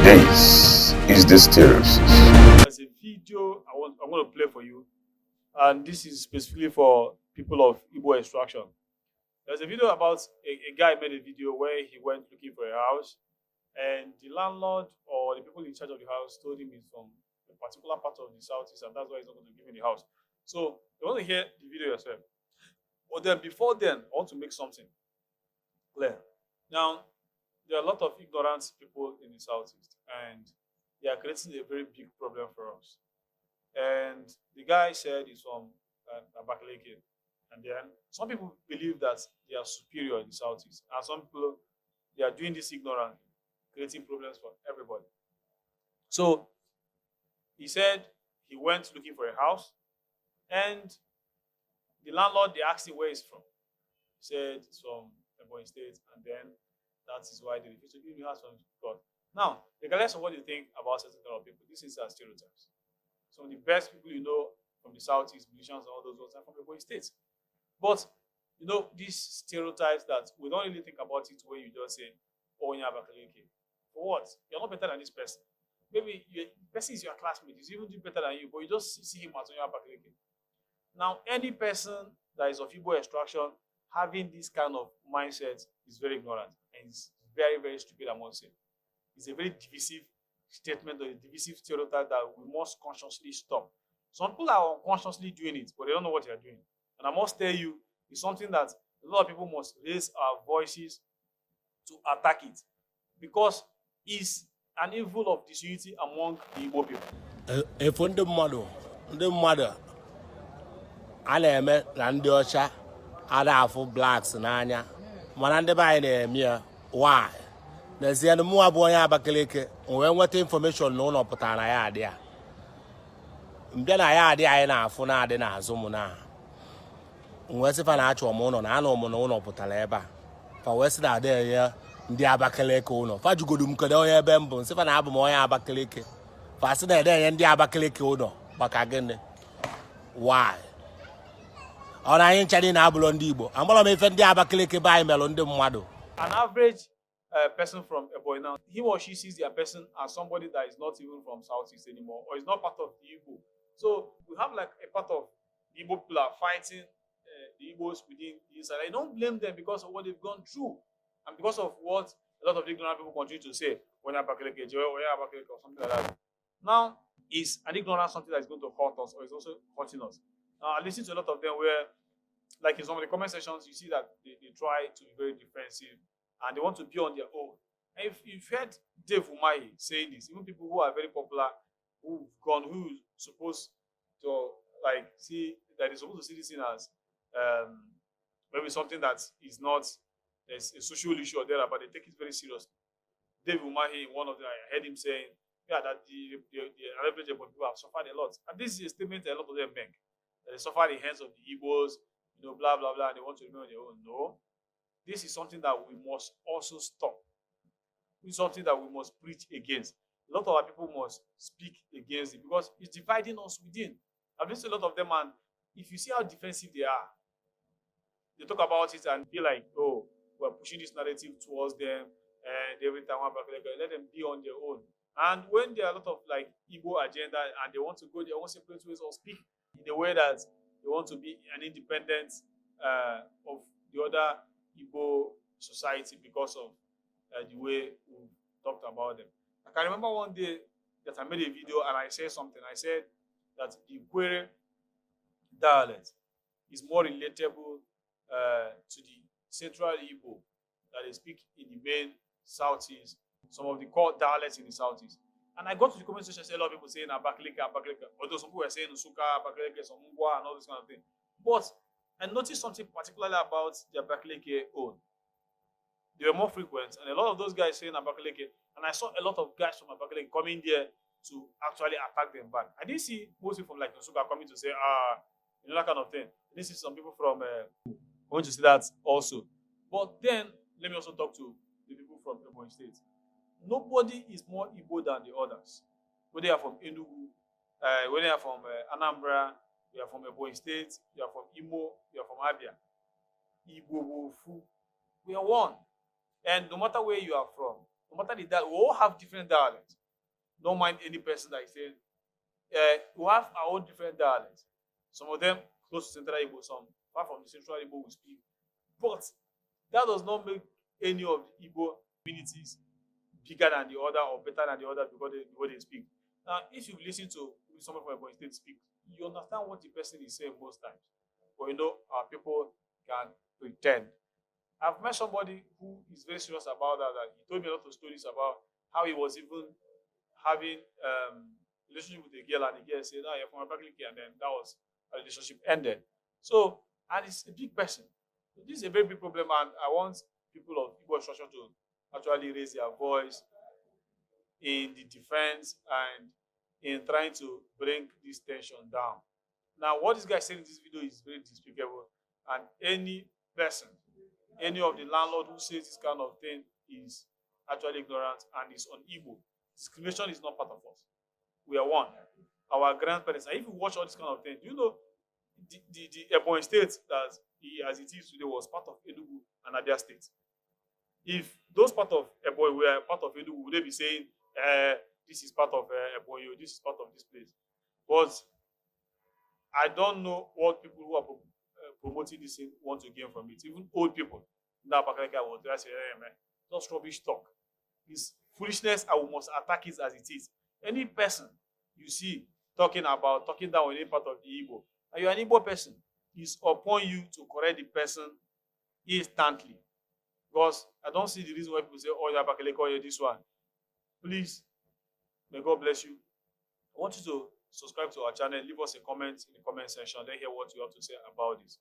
This is the Steropsis. There's a video I'm going to play for you, and this is specifically for people of Igbo extraction. There's a video about a guy made a video where he went looking for a house, and the landlord or the people in charge of the house told him he's from a particular part of the southeast, and that's why he's not going to give him the house. So you want to hear the video yourself. But then before then, I want to make something clear. Now, there are a lot of ignorant people in the southeast, and they are creating a very big problem for us. And the guy said he's from Abakaliki. And then some people believe that they are superior in the southeast, and some people, they are doing this ignorantly, creating problems for everybody. So he said he went looking for a house, and the landlord, they asked him where he's from. He said it's from Ebonyi State, and then that is why they refused to give him a house from God. Now, regardless of what you think about certain kind of people, this is stereotypes. Some of the best people you know from the southeast, musicians and all those ones are from Ebonyi State. But you know, these stereotypes that we don't really think about it when you just say, oh, you're Abakaliki. For what? You're not better than this person. Maybe the person is your classmate, he's even doing better than you, but you just see him as Onye Abakaliki. Now, any person that is of Igbo extraction having this kind of mindset is very ignorant, and it's very, very stupid, I must say. It's a very divisive statement or a divisive stereotype that we must consciously stop. Some people are unconsciously doing it, but they don't know what they are doing. And I must tell you, it's something that a lot of people must raise our voices to attack it, because it's an evil of disunity among the Igbo people. If ndị mmadụ a na-eme na ndị ọcha ada afụ blacks n'anya, mana ndị be anyị na-eme ya why? N'ezie na mụ abụ onye Abakaliki, wee nweta information na ụlọ pụtara na ya adị ya. Mbịa na ya adị anyị na-afụ na-adị n'azụ m na wee sị fa na-achọ m ụlọ na anọ m na ụlọ pụtara ebe a. Fa wee sị na adị ya ndị Abakaliki ụlọ. Fa jugodu m kedu onye ebe m bụ, sị fa na abụ m onye Abakaliki. Fa sị na ede ya ndị Abakaliki ụlọ maka gịnị? Why? Ọ na anyị nchadị na abụlọ ndị Igbo. Amara m ife ndị Abakaliki be anyị melụ ndị mmadụ. An average person from Ebonyi now, he or she sees their person as somebody that is not even from Southeast anymore, or is not part of the Igbo. So we have like a part of the Igbo people are fighting the Igbos within the inside. I don't blame them because of what they've gone through, and because of what a lot of ignorant people continue to say when Abakaliki, or something like that. Now, is an ignorance something that is going to hurt us, or is also hurting us? I listen to a lot of them where, like in some of the comment sections, you see that they try to be very defensive and they want to be on their own. And if you've heard Dave Umahi saying this, even people who are very popular, who supposed to like see that is supposed to see this thing as maybe something that is not a social issue or there, but they take it very seriously. Dave Umahi, one of them, I heard him saying, yeah, that the average people have suffered a lot. And this is a statement that a lot of them make. That they suffer at the hands of the Igbos, blah, blah, blah, and they want to remain on their own. No. This is something that we must also stop. It's something that we must preach against. A lot of our people must speak against it because it's dividing us within. I've listened to a lot of them, and if you see how defensive they are, they talk about it and feel like, oh, we're pushing this narrative towards them, and every time let them be on their own. And when there are a lot of like Igbo agenda and they want to go their own separate ways or speak in a way that they want to be an independent of the other Igbo society because of the way we talked about them. I can remember one day that I made a video and I said something. I said that the Ikwere dialect is more relatable to the central Igbo that they speak in the main southeast, some of the core dialects in the southeast. And I got to the comment section, I said a lot of people saying Abakaliki, although some people were saying Usuka, Abakaliki, some Mungwa, and all this kind of thing. But I noticed something particularly about the Abakaliki own. They were more frequent, and a lot of those guys saying Abakaliki, and I saw a lot of guys from Abakaliki coming there to actually attack them back. I didn't see most people from like Usuka coming to say, that kind of thing. I didn't see some people from going to see that also. But then, let me also talk to the people from Ebonyi State. Nobody is more Igbo than the others. Whether they are from Enugu, whether they are from Anambra, you are from Ebonyi State, you are from Imo, you are from Abia. Igbo, Wofu. We are one. And no matter where you are from, no matter the dialect, we all have different dialects. don't mind any person that is saying, we have our own different dialects. Some of them close to Central Igbo, some far from the Central Igbo we speak. But that does not make any of the Igbo communities bigger than the other or better than the other because the way they speak. Now, if you listen to someone from Ebonyi State speak, you understand what the person is saying most times. But our people can pretend. I've met somebody who is very serious about that. He told me a lot of stories about how he was even having relationship with a girl, and the girl said, "No, you're from Abakaliki," and then that was how the relationship ended. So, and it's a big person. So this is a very big problem, and I want people of Igbo instruction to actually raise their voice in the defense and in trying to bring this tension down. Now, what this guy said in this video is very despicable, and any person, any of the landlord who says this kind of thing is actually ignorant and is unequal. Discrimination is not part of us. We are one. Our grandparents, and if you watch all this kind of thing, you know the Ebonyi state as it is today was part of Enugu and Abia state. If those part of Ebonyi were part of Enugu, would they be saying, this is part of Ebonyi, this is part of this place? But I don't know what people who are promoting this thing want to gain from it. Even old people. Now, Bakaleka will say, hey, man, just rubbish talk. It's foolishness, and we must attack it as it is. Any person you see talking down on any part of the Igbo, and you're an Igbo person, it's upon you to correct the person instantly. Because I don't see the reason why people say, oh, you're Bakaleka, or you're this one. Please, may God bless you. I want you to subscribe to our channel, leave us a comment in the comment section, then hear what you have to say about this.